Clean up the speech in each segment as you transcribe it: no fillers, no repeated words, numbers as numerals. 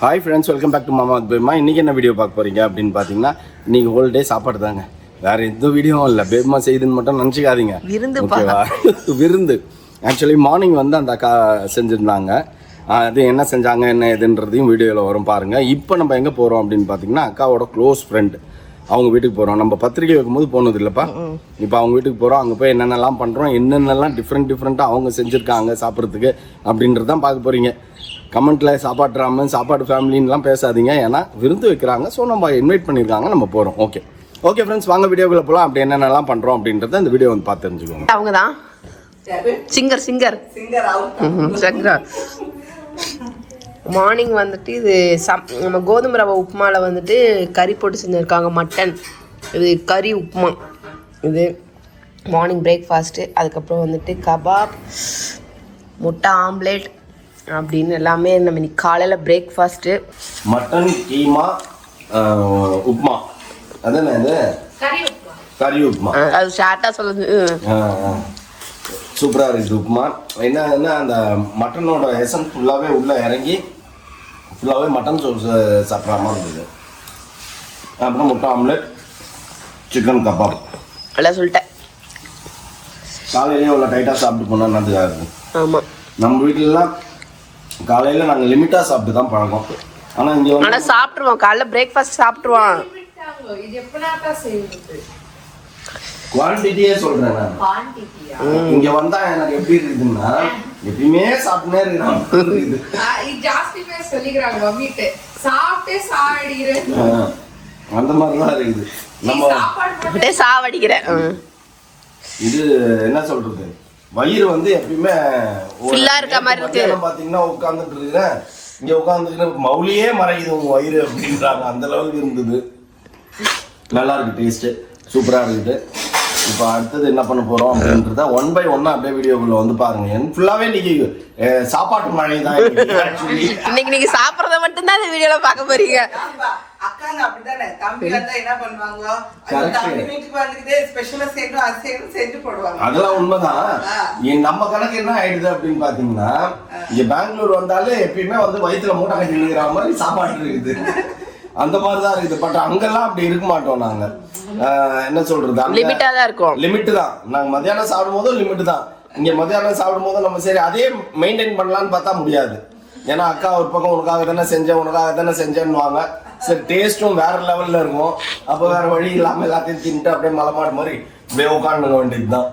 Hi friends, welcome back to Mama Pema. இன்றைக்கி என்ன video பார்க்க போகிறீங்க அப்படின்னு பார்த்தீங்கன்னா, இன்றைக்கி ஹோல் டே சாப்பாடு தாங்க. வேறு எந்த வீடியோவும் இல்லை. பேமா செய்யுதுன்னு மட்டும் நினச்சிக்காதீங்க. ஓகேவா? விருந்து. ஆக்சுவலி மார்னிங் வந்து அந்த அக்கா செஞ்சுருந்தாங்க. அது என்ன செஞ்சாங்க என்ன எதுன்றதையும் வீடியோவில் வரும் பாருங்கள். இப்போ நம்ம எங்கே போகிறோம் அப்படின்னு பார்த்தீங்கன்னா, அக்காவோட க்ளோஸ் ஃப்ரெண்டு அவங்க வீட்டுக்கு போகிறோம். நம்ம பத்திரிக்கை வைக்கும்போது போனது இல்லைப்பா. இப்போ அவங்க வீட்டுக்கு போகிறோம். அங்கே போய் என்னென்னலாம் பண்ணுறோம், என்னென்னலாம் டிஃப்ரெண்ட்டாக அவங்க செஞ்சுருக்காங்க சாப்பிட்றதுக்கு அப்படின்றது தான் பார்க்க போகிறீங்க. கமெண்ட்டில் சாப்பாடு ஃபேமிலின்லாம் பேசாதீங்க. ஏன்னா விருந்து வைக்கிறாங்க. ஸோ நம்ம இன்வைட் பண்ணியிருக்காங்க, நம்ம போகிறோம். ஓகே ஃப்ரெண்ட்ஸ், வாங்க வீடியோக்குள்ளே போகலாம். அப்படி என்னென்னலாம் பண்ணுறோம் அப்படின்றத இந்த வீடியோ வந்து பார்த்து தெரிஞ்சுக்கோங்க. அவங்க தான் சிங்கர் மார்னிங் வந்துட்டு இது நம்ம கோதுமை ரவை உப்புமாவில் வந்துட்டு கறி போட்டு செஞ்சுருக்காங்க. மட்டன் இது கறி உப்புமா. இது மார்னிங் பிரேக்ஃபாஸ்ட்டு. அதுக்கப்புறம் வந்துட்டு கபாப், முட்டை ஆம்லேட் அப்படின்னு எல்லாமே நம்ம இன்னைக்கு காலையில் பிரேக்ஃபாஸ்ட்டு. மட்டன் கீமா உப்புமா. அதானே இது கறி உப்புமா. அது ஷார்ட்டாக சொல்லுது. சூப்பராக இருக்குது உப்புமா. என்ன அந்த மட்டனோட எசன்ஸ் ஃபுல்லாகவே உள்ளே இறங்கி ஃபுல்லாகவே மட்டன் சோறு சாப்பிட்ற மாதிரி இருந்தது. அப்புறம் முட்டை ஆம்லெட், சிக்கன் கபாப் எல்லாம் சொல்லிட்டேன். காலையிலேயே அவ்வளோ டைட்டாக சாப்பிட்டு போனால் நல்லதாக இருக்கும். ஆமாம், நம்ம வீட்டிலலாம் காலையில் நாங்கள் லிமிட்டாக சாப்பிட்டு தான் பழக்கம். ஆனால் இங்கே ஆனால் சாப்பிட்ருவோம். காலைல பிரேக்ஃபாஸ்ட் சாப்பிட்ருவோம். குவான்டிட்டியே சொல்கிறேன் நான். இங்கே வந்தால் எனக்கு எப்படி இருக்குதுன்னா, எப்பயுமே சாப்பிட்டுனே இருக்கிறாங்க. அந்த மாதிரிலாம் இருக்குது. நம்ம சாவடிக்கிறேன். இது என்ன சொல்றது, வயிறு வந்து எப்பயுமே இருக்க மாதிரி இருக்கு. பாத்தீங்கன்னா உட்கார்ந்துட்டு இருக்கிறேன், இங்க உட்காந்துக்கிறேன், மௌலியே மறையுது உங்க வயிறு அப்படின்றாங்க. அந்த அளவுக்கு இருந்தது. நல்லா இருக்கு, டேஸ்ட் சூப்பரா இருக்குது. இப்போ அடுத்தது என்ன பண்ண போறோம் அப்படின்றத 1 by 1 அப்படியே வீடியோக்குள்ள வந்து பாருங்க. ஃபுல்லாவே இன்னைக்கு சாப்பாட்டு மழை தான். இன்னைக்கு நீங்க சாப்பிடறத மட்டும் தான் இந்த வீடியோல பார்க்க போறீங்க. அக்காங்க அப்படிதானே, தம்பி வந்தா என்ன பண்ணுவாங்க, தம்பி வீட்டுக்கு வந்துட்டு ஸ்பெஷலா செஞ்சு போடுவாங்க. அதெல்லாம் உண்மைதான். நம்ம கணக்கு என்ன ஆயிடுது அப்படின்னு பாத்தீங்கன்னா, இங்க பெங்களூர் வந்தாலே எப்பயுமே வந்து வயிற்றுல மூட்டை கட்டி நிக்கிற மாதிரி சாப்பாடு இருக்குது. அந்த மாதிரிதான் இருக்குது. பட் அங்கெல்லாம் அப்படி இருக்க மாட்டோம். நாங்க என்ன சொல்றது, லிமிட்டா தான் இருக்கும். லிமிட் தான். நாங்க மத்தியானம் சாப்பிடும் போதும் லிமிட் தான். இங்க மத்தியானம் சாப்பிடும் போதும் நம்ம சரி அதே மெயின்டைன் பண்ணலான்னு பார்த்தா முடியாது. ஏன்னா அக்கா ஒரு பக்கம் உனக்காக தானே செஞ்சேன்னுவாங்க. சரி, டேஸ்ட்டும் வேற லெவல்ல இருக்கும். அப்போ வேற வழி இல்லாம எல்லாத்தையும் தின்ட்டு அப்படியே மலைமாடு மாதிரி அப்படியே உட்காந்துக்க வேண்டியதுதான்.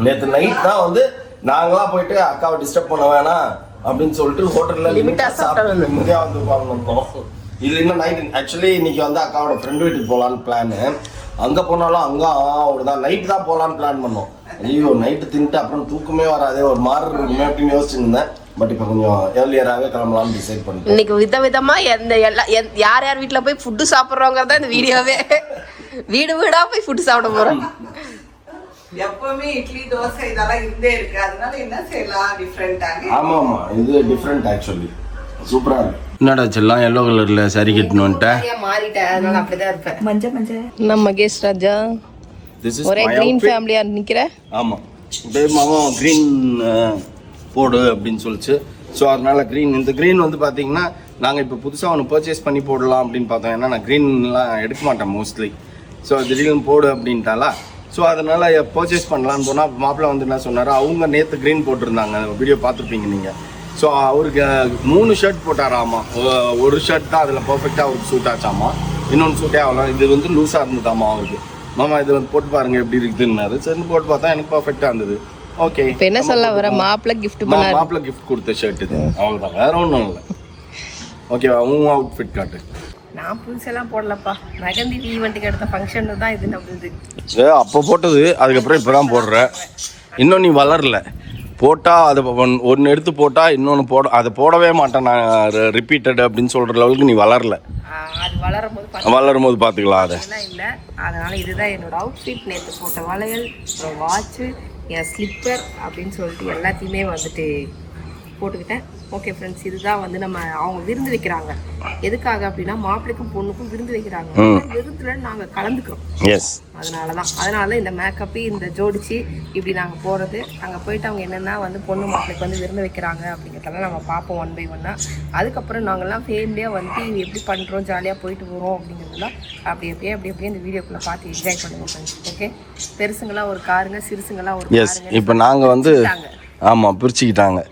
நேற்று நைட் தான் வந்து நாங்களாம் போயிட்டு அக்காவை டிஸ்டர்ப் பண்ண வேணாம் அப்படின்னு சொல்லிட்டு ஹோட்டல்ல லிமிட்டா சாப்பிட்டு நிம்மதியா வந்து உட்காந்துருக்கோம். இது இன்னும் நைட் ஆக்சுவலி இன்னைக்கு வந்து அக்காவோட ஃப்ரெண்டு வீட்டுக்கு போகலான்னு பிளானு. அங்கே போனாலும் அங்கே அவ்வளோதான் நைட்டு தான் போகலான்னு பிளான் பண்ணோம். ஐயோ, நைட்டு தின்ட்டு அப்புறம் தூக்கமே வராதே, ஒரு மாதிரி இருக்குமே அப்படின்னு யோசிச்சுருந்தேன். பட் இப்போ கொஞ்சம் ஏர்லியராகவே கிளம்பலாம்னு டிசைட் பண்ணிட்டேன். இன்னைக்கு விதவிதமா யார் வீட்டில் போய் ஃபுட்டு சாப்பிட்றோங்கிறத இந்த வீடியோவே. வீடா போய் ஃபுட்டு சாப்பிட போகிறோம். எப்பவுமே இட்லி தோசை இதெல்லாம் இருந்தே இருக்கு. அதனால என்ன செய்யலாம் டிஃப்ரெண்டாக. ஆமாம், இது டிஃப்ரெண்ட் ஆக்சுவலி. சூப்பரா இருக்கு. என்னடா செல்லாம் எல்லோ கலர்ல சாரி கட்டணும் மாறிட்டேன். அதனால அப்படிதான் இருப்பேன். மஞ்சள் நம்ம மகேஷ் ராஜா ஒரே கிரீன் ஃபேமிலியா நிக்கிற. ஆமா, மாமா கிரீன் போடு அப்படின்னு சொல்லிச்சு. ஸோ அதனால கிரீன், இந்த கிரீன் வந்து பார்த்தீங்கன்னா நாங்கள் இப்போ புதுசாக ஒன்று பர்ச்சேஸ் பண்ணி போடலாம் அப்படின்னு பார்த்தோம். ஏன்னா நான் க்ரீன்லாம் எடுக்க மாட்டேன் மோஸ்ட்லி. ஸோ திடீர்னு போடு அப்படின்ட்டாலா. ஸோ அதனால பர்ச்சேஸ் பண்ணலான்னு போனால் மாப்பிள்ளை வந்து என்ன சொன்னார், அவங்க நேற்று க்ரீன் போட்டிருந்தாங்க, வீடியோ பார்த்துருப்பீங்க நீங்கள். ஸோ அவருக்கு 3 ஷர்ட் போட்டாராமா. ஒரு ஷர்ட் தான் அதில் பர்ஃபெக்டாக அவருக்கு சூட் ஆச்சாமா. இன்னொன்று சூட்டே ஆகலாம். இது வந்து லூஸாக இருந்ததாமா அவருக்கு. மாமா இது வந்து போட்டு பாருங்க எப்படி இருக்குதுன்னாரு. சரி போட்டு பார்த்தா எனக்கு பர்ஃபெக்டாக இருந்தது. ஓகே, என்ன சொல்ல வர, மாப்பிள்ளை கிஃப்ட் பண்ணாரு. மாப்பிள்ளை கிஃப்ட் கொடுத்த ஷர்ட் இது, அவ்வளோதான், வேற ஒன்றும் இல்லை. ஓகேவா, உன் அவுட்ஃபிட் காட்டு. நான் புதுசெல்லாம் போடலப்பா. மெகந்தி ஈவெண்ட்டுக்கு எடுத்த ஃபங்க்ஷன் தான் இது. நம்மளுது அப்போ போட்டது, அதுக்கப்புறம் இப்போ தான் போடுற. இன்னும் நீ வளரல. போட்டால் அதை ஒன்று எடுத்து போட்டால் இன்னொன்று அதை போடவே மாட்டேன் நான் ரிப்பீட்டட் அப்படின்னு சொல்கிற லெவலுக்கு நீ வளரல. அது வளரும் போது பார்த்துக்கலாம். அதை இல்லை, அதனால் இதுதான் என்னோட அவுட்ஃபிட். நேற்று போட்ட வளையல், அப்புறம் வாட்சு, என் ஸ்லிப்பர் அப்படின்னு சொல்லிட்டு எல்லாத்தையுமே வந்துட்டு போட்டுக்கிட்டேன். ஓகே ஃப்ரெண்ட்ஸ், இதுதான் வந்து நம்ம அவங்க விருந்து வைக்கிறாங்க. எதுக்காக அப்படின்னா மாப்பிள்ளைக்கும் பொண்ணுக்கும் விருந்து வைக்கிறாங்க. விருந்துல நாங்கள் கலந்துக்கிறோம். அதனால இந்த மேக்கப்பு இந்த ஜோடிச்சு இப்படி நாங்கள் போகிறது. அங்கே போயிட்டு அவங்க என்னென்னா வந்து பொண்ணு மாப்பிள்ளைக்கு வந்து விருந்து வைக்கிறாங்க அப்படிங்கிறதெல்லாம் நம்ம பார்ப்போம் 1 by 1. அதுக்கப்புறம் நாங்கள்லாம் ஃபேமிலியாக வந்து எப்படி பண்ணுறோம், ஜாலியாக போயிட்டு வரோம் அப்படிங்கிறதுலாம் அப்படியே இந்த வீடியோக்குள்ளே பார்த்து என்ஜாய் பண்ணுவோம் ஃப்ரெண்ட்ஸ். ஓகே, பெருசுங்களாம் ஒரு காருங்க, சிறுசுங்களாம் ஒரு காருங்க. இப்போ நாங்கள் வந்து ஆமாம் பிரிச்சுக்கிட்டாங்க.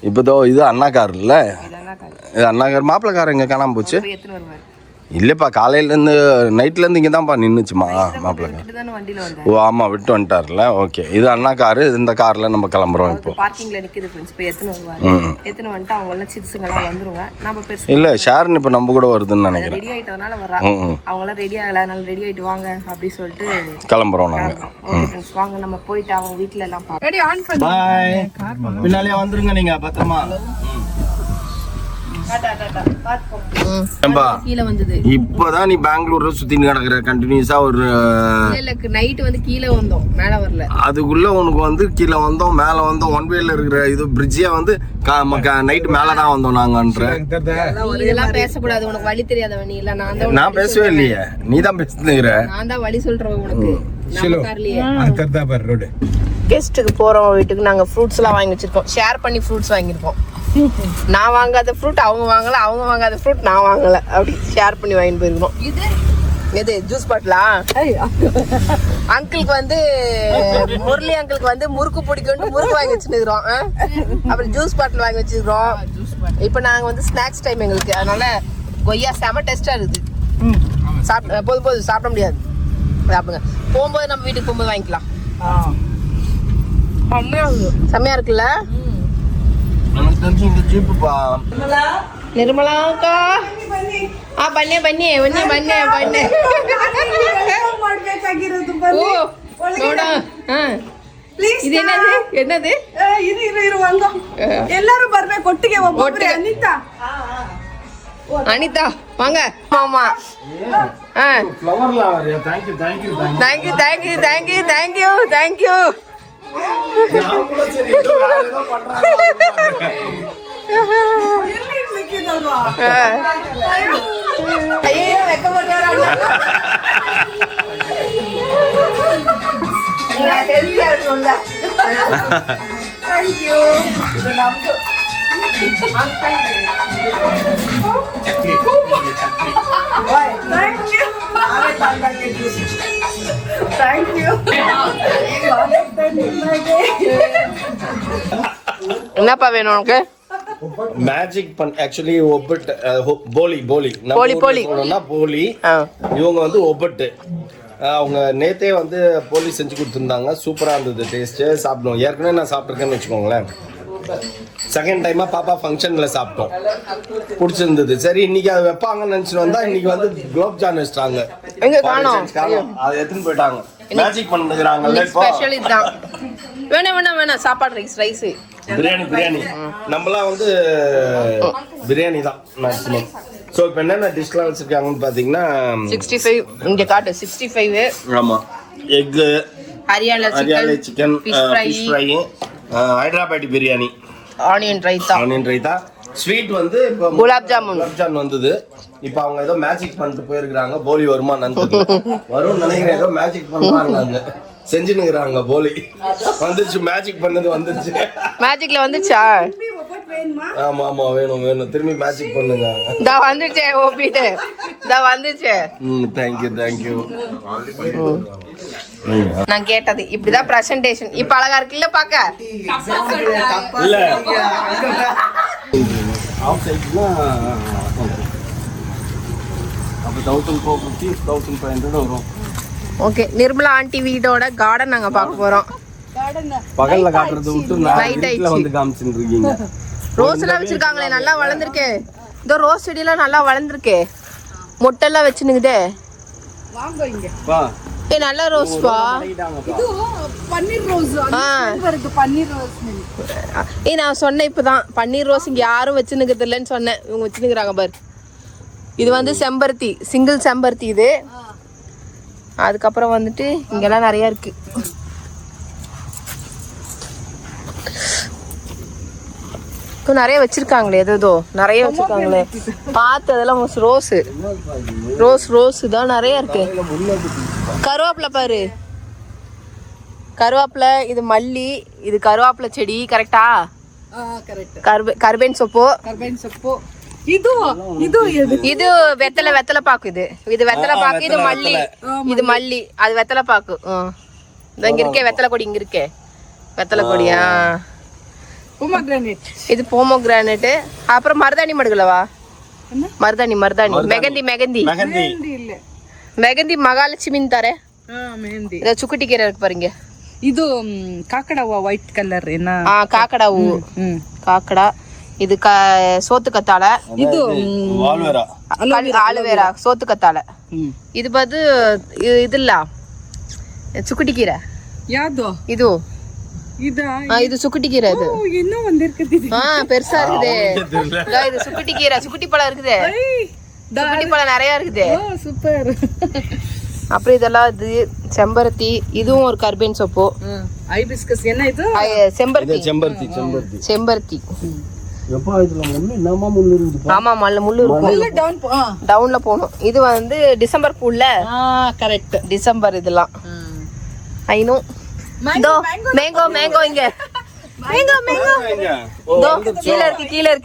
இப்போ இது அண்ணா கார் இல்லை, இது அண்ணா கார். மாப்பிள்ளை கார் எங்கே காணாமல் போச்சு? இல்லைப்பா, காலையிலேருந்து நைட்லேருந்து இங்கே தான்ப்பா நின்றுச்சுமா மாப்பிள்ளை கார். ஓ ஆமாம், விட்டு வந்துட்டார்ல. ஓகே, இது அண்ணா காரு. இந்த காரில் நம்ம கிளம்புறோம் இப்போ. பார்க்கிங்கில் நிற்கிது ஃப்ரெண்ட்ஸ். இப்போ எத்தனை வந்துட்டு அவங்களாம் சிறுசுங்களாம் வந்துருங்க. நம்ம பெருசு இல்லை, ஷேர்னு இப்போ நம்ம கூட வருதுன்னு நினைக்கிறேன். ரெடி ஆகிட்டதுனால வர்றாங்க. அவங்களாம் ரெடி ஆகலை, அதனால ரெடி ஆகிட்டு வாங்க அப்படி சொல்லிட்டு கிளம்புறோம் நாங்கள். ஓகே ஃப்ரெண்ட்ஸ், வாங்க நம்ம போயிட்டு அவங்க வீட்டில் எல்லாம் ரெடி ஆன் பண்ணி பாய். பின்னாலே வந்துருங்க நீங்கள் பத்திரமா. இப்பதான் நீ பெங்களூர்ல சுத்தின்னு கிடக்குற கண்டினியூஸா. ஒரு நைட் வந்து கீழே வந்தோம், மேல வரல. அதுக்குள்ள உனக்கு வந்து கீழே வந்தோம் மேல வந்தோம். 1 wayல இருக்கிற இது பிரிட்ஜே வந்து நைட் மேலதான் வந்தோம் நாங்கன்ற. இதெல்லாம் பேசக்கூடாது, உனக்கு வழி தெரியாத நீ இல்ல. நான் பேசவே இல்லையே, நீ தான் பேசுற. நான் தான் வழி சொல்றேன் உனக்கு. கெஸ்ட்டுக்கு போறோம் வீட்டுக்கு. நாங்க ஃப்ரூட்ஸ் எல்லாம் வாங்கி வச்சிருக்கோம். ஷேர் பண்ணி ஃப்ரூட்ஸ் வாங்கியிருக்கோம். நான் வாங்காத ஃப்ரூட் அவங்க வாங்கல, அவங்க வாங்காத ஃப்ரூட் நான் வாங்கல. அப்படி ஷேர் பண்ணி வாங்கிட்டு போயிருக்கோம். எது ஜூஸ் பாட்டிலா? அங்கிளுக்கு வந்து முரளி அங்கிளுக்கு வந்து முறுக்கு பிடிக்கும்னு முறுக்கு வாங்கி வச்சுருக்கிறோம். அப்புறம் ஜூஸ் பாட்டில் வாங்கி வச்சிருக்கிறோம். இப்போ நாங்கள் வந்து ஸ்நாக்ஸ் டைம் எங்களுக்கு, அதனால கொய்யா செம டேஸ்டா இருக்குது. போதும் சாப்பிட முடியாது, சாப்பிடுங்க. போகும்போது நம்ம வீட்டுக்கு போகும்போது வாங்கிக்கலாம். செம்மையா இருக்குல்ல? ನಿರ್ಮಲಾಕ ಬನ್ನಿ ಬನ್ನಿ ಬನ್ನಿ ಬನ್ನಿ ಬನ್ನಿ ನೋಡ. ಇದೇನದು என்னது? ಇರು ಎಲ್ಲರೂ ಬರ್ಬೇಕು ಒಟ್ಟಿಗೆ. அனிதா வாங்க மாமா. தேங்க்யூ. என்னப்பா வேணும் உனக்கு? மேஜிக் ஆக்சுவலி ஒப்பட்டு போலி போலி போலி. இவங்க வந்து ஒப்பட்டு. அவங்க நேத்தே வந்து போலி செஞ்சு கொடுத்துருந்தாங்க. சூப்பரா இருந்தது, டேஸ்ட். சாப்பிடுவோம். ஏற்கனவே நான் சாப்பிட்ருக்கேன்னு வச்சுக்கோங்களேன். செகண்ட் டைமா பாப்பா ஃபங்க்ஷன்ல சாப்பிட்டோம், பிடிச்சிருந்தது. சரி இன்னைக்கு அதை வைப்பாங்கன்னு நினைச்சுட்டு வந்தா இன்னைக்கு வந்து குலோப் ஜான் வச்சிட்டாங்க. அதை எடுத்துன்னு போயிட்டாங்க. மேஜிக் பண்ணுறாங்கல்ல. ஸ்பெஷல் இதுதான். வேணாம் சாப்பாடு ரைஸ் பிரியாணி நம்மளாம் வந்து பிரியாணி தான் மேக்ஸிமம். ஸோ இப்போ என்னென்ன டிஷ்லாம் வச்சிருக்காங்கன்னு பார்த்தீங்கன்னா 65 இங்கே காட்டு 65. ஆமாம், எக்கு, Hariyali chicken, fish fry, Hyderabadi biryani, onion raita, sweet வந்து இப்போ குலாப் ஜாமுன் வந்தது. இப்போ அவங்க ஏதோ மேஜிக் பண்ணிட்டு போயிருக்கிறாங்க. போலி வருமா நன்றி வரும்னு நினைக்கிறேன். ஏதோ மேஜிக் பண்றாங்க, அங்க செஞ்சுனுக்குறாங்க. போலி வந்துருச்சு, மேஜிக் பண்ணது வந்துருச்சு. மேஜிக்ல வந்துச்சா? ஆமா வேணும். திரும்பி மேஜிக் பண்ணுங்க. இதா வந்துச்சே ஓபிட்டு. இதா வந்துச்சே. தேங்க்யூ. நான் கேட்டது இப்படிதான் பிரசன்டேஷன். இப்ப அழகா இருக்குல்ல பாக்க? இல்ல ஆஃப் சைட்னா அப்ப 1450 1500 வரும். ஓகே, நிர்மலா ஆண்டி வீடோட கார்டன் நாங்க பார்க்க போறோம். பகல்ல காட்டுறது விட்டு நைட்ல வந்து காமிச்சிட்டு இருக்கீங்க. ரோஸ் எல்லாம் வச்சிருக்காங்களே, நல்லா வளர்ந்துருக்கே. இந்த ரோஸ் செடி எல்லாம் நல்லா வளர்ந்துருக்கே, மொட்டெல்லாம் வச்சுனுக்குதே. வாங்க இங்க வா. ஏ நல்ல ரோஸ் பா. இது பன்னீர் ரோஸ். வருது பன்னீர் ரோஸ். நான் சொன்னேன் இப்பதான் பன்னீர் ரோஸ் இங்க யாரும் வச்சுனுக்கிறது இல்லைன்னு சொன்னேன். இவங்க வச்சுனுக்குறாங்க பாரு. இது வந்து செம்பருத்தி, சிங்கிள் செம்பருத்தி இது. அதுக்கப்புறம் வந்துட்டு இங்கெல்லாம் நிறைய இருக்கு. நிறைய வச்சிருக்காங்களே ஏதோ நிறைய வச்சிருக்காங்களே. பார்த்ததெல்லாம் ரோஸ் தான் நிறைய இருக்கு. கருவேப்பிலை பாரு, கருவேப்பிலை. இது மல்லி, இது கருவேப்பிலை செடி. கரெக்டா? கர்பேன் சோப்பு. இது வெத்தலை பாக்கு. இது வெத்தலை பாக்கு. இது மல்லி. அது வெத்தலை பாக்கு. இங்க இருக்கே வெத்தலை கொடி. இங்க இருக்கே வெத்தலை கொடியா. இது போமோகிரானேட். அப்புறம் மருதாணி மடுகளவா? மருதாணி மெகந்தி மகாலட்சுமின்னு தர. இத சுக்குட்டி கீரை இருக்கு பாருங்க. இது காக்கடாவா? ஒயிட் கலர் என்ன? காக்கடாவு. காக்கடா. இது சோத்து கத்தாழை. இது ஆலுவேரா சோத்து கத்தாழை. இது பார்த்து இது இல்ல சுக்குட்டி கீரை. இது இது சுக்குட்டி கீரை. இது என்ன வந்திருக்குது? பெருசா இருக்குது. இது சுக்குட்டி கீரை. சுக்குட்டி பழம் இருக்குது. சுக்குட்டி பழம் நிறைய இருக்குது. சூப்பர். அப்புறம் இதெல்லாம் இது செம்பருத்தி. இதுவும் ஒரு கர்பேன் சோப்பு. ஹைபிஸ்கஸ். என்ன இது? செம்பருத்தி. ஆமா முள்ளு இருக்கும். டவுன்ல போகணும். இது வந்து டிசம்பர் பூல்ல. கரெக்ட். டிசம்பர் இதெல்லாம் ஐநோ. மேங்கோ இங்க.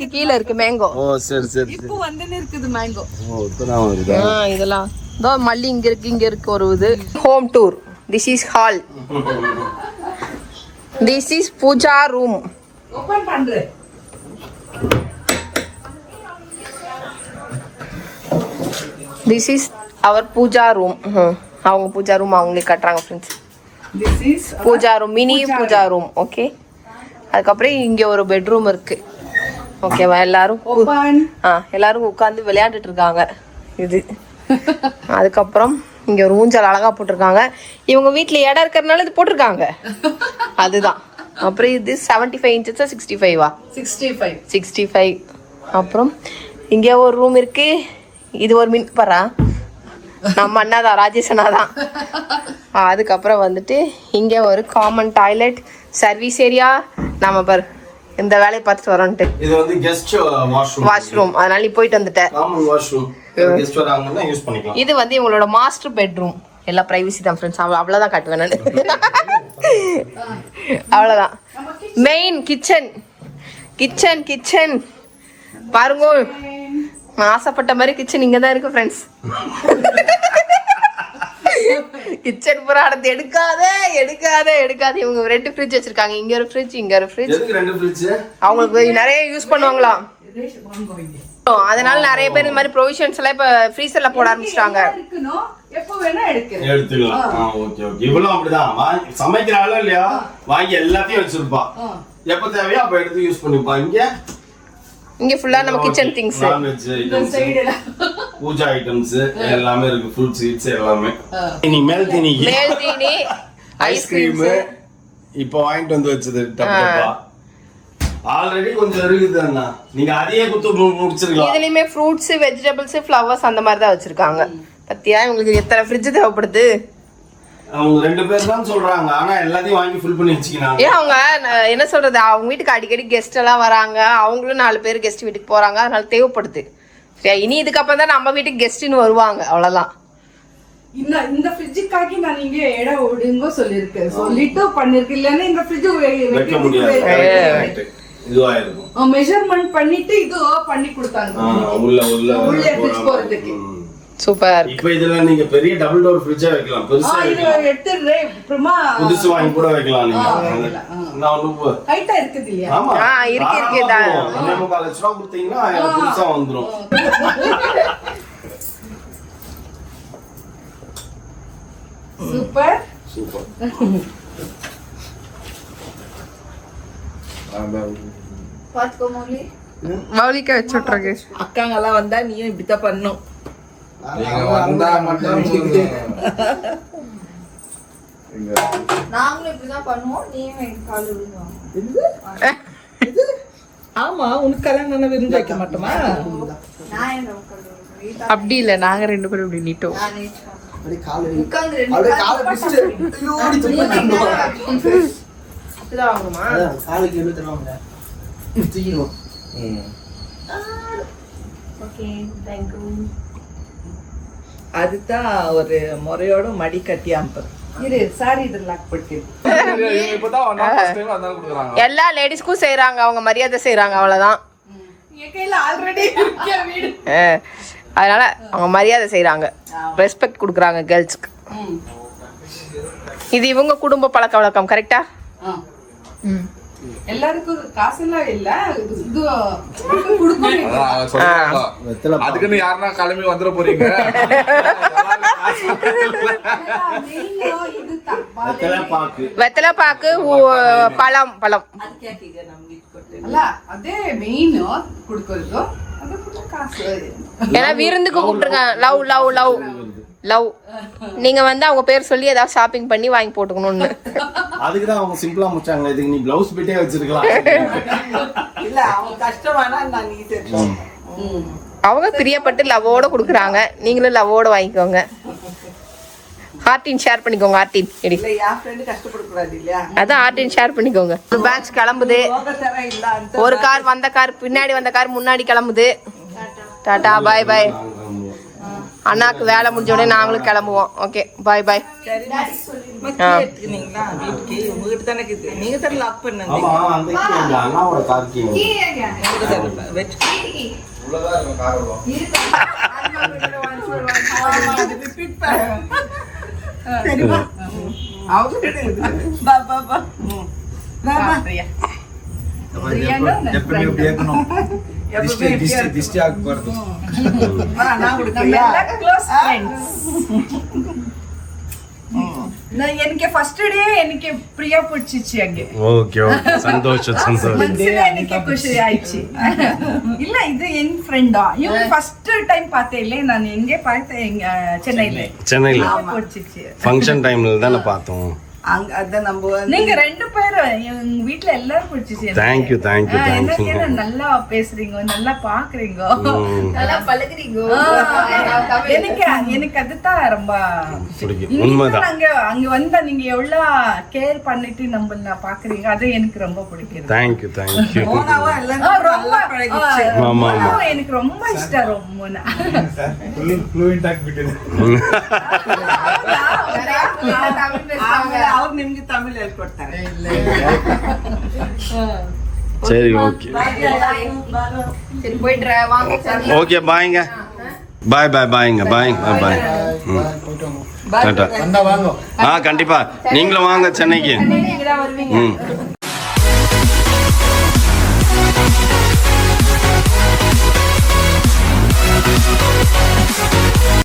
கீழ இருக்கு மேங்கோ. இப்போ வந்து இருக்குது மேங்கோ. இதெல்லாம் மல்லி இங்க இருக்கு ஒரு இது. Home tour. This is hall. This is puja room. Open பண்றேன். This is our puja room. அவங்க பூஜா ரூம் அவங்களே கட்டுறாங்க friends. This is puja room. Mini puja room. Okay. அதுக்கப்புறம் இங்க ஒரு பெட்ரூம் இருக்கு. ஓகேவா? எல்லாரும் உட்காந்து விளையாண்டுட்டு இருக்காங்க. இது அதுக்கப்புறம் இங்க ஒரு ஊஞ்சல் அழகா போட்டிருக்காங்க. இவங்க வீட்டுல இடம் இருக்கிறதுனால இது போட்டிருக்காங்க. அதுதான். அப்புறம் இது 75 inches 65வா? 65. அப்புறம் இங்க ஒரு ரூம் இருக்கு. இது ஒரு மின் பரா நம்ம அண்ணாதான், ராஜேஷ் அண்ணாதான். அதுக்கப்புறம் வந்துட்டு இங்க ஒரு காமன் டாய்லெட், சர்வீஸ் ஏரியா. நம்ம பாரு இந்த வேலையை பார்த்துட்டு வரோன்ட்டு. இது வந்து கெஸ்ட் வாஷ்ரூம். அதனால நீ போயிட்டு வந்துட்ட. Common washroom. கெஸ்ட் வராங்கன்னா யூஸ் பண்ணிக்கலாம். இது வந்து இவங்களோட மாஸ்டர் பெட்ரூம். எல்லாம் பிரைவசி தான் ஃப்ரெண்ட்ஸ். அவ்வளவுதான் காட்டுவேன் நான். அவ்வளவுதான். மெயின் கிச்சன் பாருங்க. ஆசைப்பட்ட மாதிரி கிச்சன் இங்க தான் இருக்கு ஃப்ரெண்ட்ஸ். கிச்சன் பூரா அடுத்து எடுக்காதே. இவங்க 2 ஃப்ரிட்ஜ் வச்சிருக்காங்க. இங்க ஒரு ஃப்ரிட்ஜ், இங்க ஒரு ஃப்ரிட்ஜ். எதுக்கு 2 ஃப்ரிட்ஜ்? அவங்களுக்கு நிறைய யூஸ் பண்ணுவாங்களாம். அதனால நிறைய பேர் இந்த மாதிரி ப்ரொவிஷன்ஸ் எல்லாம் இப்ப ஃப்ரீசர்ல போட ஆரம்பிச்சிட்டாங்க. எப்போ வேணா எடுத்துக்கலாம். ஓகே. இவ்வளவு அப்படிதான் சமைக்கிற ஆளு இல்லையா, வாங்கி எல்லாத்தையும் வச்சிருப்பா. எப்ப தேவையோ அப்ப எடுத்து யூஸ் பண்ணிப்பா. இங்க ஃபுல்லா நம்ம kitchen things, nonveg items, puja items எல்லாமே இருக்கு. ஃப்ரூட் சீட்ஸ் எல்லாமே. மேல் தீனி ஐஸ்கிரீம் இப்போ வாங்கிட்டு வந்து வச்சது டப்பா. ஆல்ரெடி கொஞ்சம் இருக்குது அண்ணா, நீங்க அதையே குத்து முடிச்சிருக்கலாம். இதுலயுமே ஃப்ரூட்ஸ், வெஜிடபிள்ஸ், ஃப்ளவர்ஸ் அந்த மாதிரி தான் வச்சிருக்காங்க. பத்தியா உங்களுக்கு எத்தனை ஃப்ரிட்ஜ் தேவைப்படுது? அவங்க 2 பேர் தான் சொல்றாங்க, ஆனா எல்லாத்தையும் வாங்கி ஃபில் பண்ணி வச்சுக்கிறாங்க. ஏன் அவங்க என்ன சொல்றது, அவங்க வீட்டுக்கு அடிக்கடி கெஸ்ட் எல்லாம் வராங்க, அவங்களும் 4 பேர் கெஸ்ட் வீட்டுக்கு போறாங்க, அதனால தேவைப்படுது. இனி இதுக்கப்புறம் தான் நம்ம வீட்டுக்கு கெஸ்ட்னு வருவாங்க, அவ்வளவுதான். இந்த ஃப்ரிட்ஜுக்காக நான் இங்க இடம் விடுங்க சொல்லிருக்கேன், சொல்லிட்டு பண்ணிருக்கு. இல்லன்னா இந்த ஃப்ரிட்ஜ் வைக்க முடியாது, இதுவா இருக்கும். மெஷர்மென்ட் பண்ணிட்டு இது பண்ணி கொடுத்தாங்க உள்ள ஃப்ரிட்ஜ் போறதுக்கு. சூப்பர். இப்போ இதெல்லாம் நீங்க பெரிய டபுள் டோர் ஃப்ரிட்ஜா வைக்கலாம், பெருசா வைக்கலாம். எடுத்துறேன் அப்புறமா புதுசு வாங்கி கூட வைக்கலாம் நீங்க. நான் வந்து ஹைட்டா இருக்குது இல்லையா? ஆமா இருக்கு தான். நம்ம 4 லட்சம் ரூபாய் கொடுத்தீங்கன்னா புதுசா வந்துரும். Super super. பாத்துக்கோ மௌலி, மௌலிக்க வச்சு விட்டுறேன். அக்காங்க எல்லாம் வந்தா நீயும் இப்படித்தான் பண்ணும். நாங்களும் இப்படிதான் பண்ணுவோம், நீயும் கால் விழுவோம். ஆமா, உனக்கு கல்யாணம் விருந்து வைக்க மாட்டோமா? அப்படி இல்ல, நாங்க 2 பேரும் இப்படி நீட்டோம். Okay thank you. அதுதான் ஒரு முறையோட மடி கட்டி அம்பர் இரு சாரி இது லாக் பண்ணி எல்லா லேடிஸ்க்கும் செய்றாங்க, அவங்க மரியாதை செய்றாங்க, அவ்வளவுதான். என் கையில ஆல்ரெடி வீடு. அதனால அவங்க மரியாதை செய்றாங்க, ரெஸ்பெக்ட் கொடுக்குறாங்க கேர்ள்ஸ்க்கு. இது இவங்க குடும்ப பழக்க வழக்கம் கரெக்டா? எல்லாருக்கும் காசெல்லாம் இல்ல, இது கொடுக்கணும். அதுக்குன்னு யாருன்னா கிளம்பி வந்துட போறீங்க. வெத்தலை பாக்கு பழம் பழம் அல்ல அதே மெயின் கொடுக்கறது, அது காசு. ஏன்னா விருந்துக்கு கூப்பிட்டுருங்க. Love love love love. நீங்க வந்து அவங்க பேர் சொல்லி ஏதாவது ஷாப்பிங் பண்ணி வாங்கி போட்டுக்கணும்னு. அதுக்கு தான் அவங்க சிம்பிளா முடிச்சாங்க. இதுக்கு நீ ப்ளவுஸ் பிட்டே வச்சிருக்கலாம். இல்ல அவங்க கஷ்டமானா நான் நீ தெரியும். அவங்க பிரியப்பட்டு லவ்வோட கொடுக்குறாங்க, நீங்களும் லவ்வோட வாங்கிக்கோங்க. ஹார்டின் ஷேர் பண்ணிக்கோங்க. ஹார்டின் எடி இல்ல என் ஃப்ரெண்ட் கஷ்டப்பட கூடாது இல்லையா? அதான் ஹார்டின் ஷேர் பண்ணிக்கோங்க. ஒரு பேட்ச் கிளம்புது. போகத்தர இல்ல அந்த ஒரு கார் வந்த கார் பின்னாடி வந்த கார் முன்னாடி கிளம்புது. டாடா பாய் பாய். அண்ணாக்கு வேலை முடிஞ்ச உடனே நாங்களும் கிளம்புவோம். ஓகே பாய் பாய். எடுத்துக்கிட்டீங்களா வீட்டுக்கு? உங்ககிட்ட தானே இருக்குது, நீங்க தானே லாக் பண்ணுங்க. ஆமா அந்த கீ எங்க அண்ணாவோட கார் கீ. வெச்சு உள்ளதா இருக்கும் கார் உள்ள. ரிப்பீட் பண்ணு. சரிமா? அவங்க பா பா பா. பா பா. எப்பவுமே கேட்கணும். திஷ்டி ஆக போறது. நான் கொடுக்கலையா? Close friends. எனக்கு ஃபர்ஸ்ட் டே எனக்கு பிரியா பிடிச்சிச்சு அங்கே. ஓகே ஓகே சந்தோஷம் சந்தோஷம். மனசுல எனக்கு குஷி ஆயிடுச்சு. இல்ல இது என் ஃப்ரெண்டா, இவங்க ஃபர்ஸ்ட் டைம் பார்த்தேன் இல்ல, நான் எங்கே பார்த்தேன் சென்னையில பிடிச்சிச்சு. ஃபங்க்ஷன் டைம்ல தான பார்த்தோம். அங்க அத நம்ம நீங்க ரெண்டு பேரும் எங்க வீட்ல எல்லாரும் பிடிச்சிச்சு. Thank you thank you thank you. என்ன நல்லா பேசுறீங்க, நல்லா பாக்குறீங்க, நல்லா பழகுறீங்க. எனக்கு அதுதான் ரொம்ப பிடிக்கும். உண்மைதான். அங்க வந்தா நீங்க எவ்வளவு கேர் பண்ணிட்டு நம்மள பாக்குறீங்க, அது எனக்கு ரொம்ப பிடிக்கும். Thank you thank you. போனாவா எல்லாம் நல்லா பழகிச்சு. ஆமா ஆமா. எனக்கு ரொம்ப இஷ்டம் ரொம்ப. ಅವ್ರು ನಿಮ್ಗೆ ತಮಿಳ್ ಹೇಳ್ಕೊಡ್ತಾರೆ. சரி ஓகே சரி போயிட்டு வாங்க. ஓகே பாய்ங்க. பாய் பாய் பாய்ங்க பாய் பாய் பாய். டாடா. கண்டிப்பா நீங்களும் வாங்க சென்னைக்கு. நீங்க தான் வருவீங்க.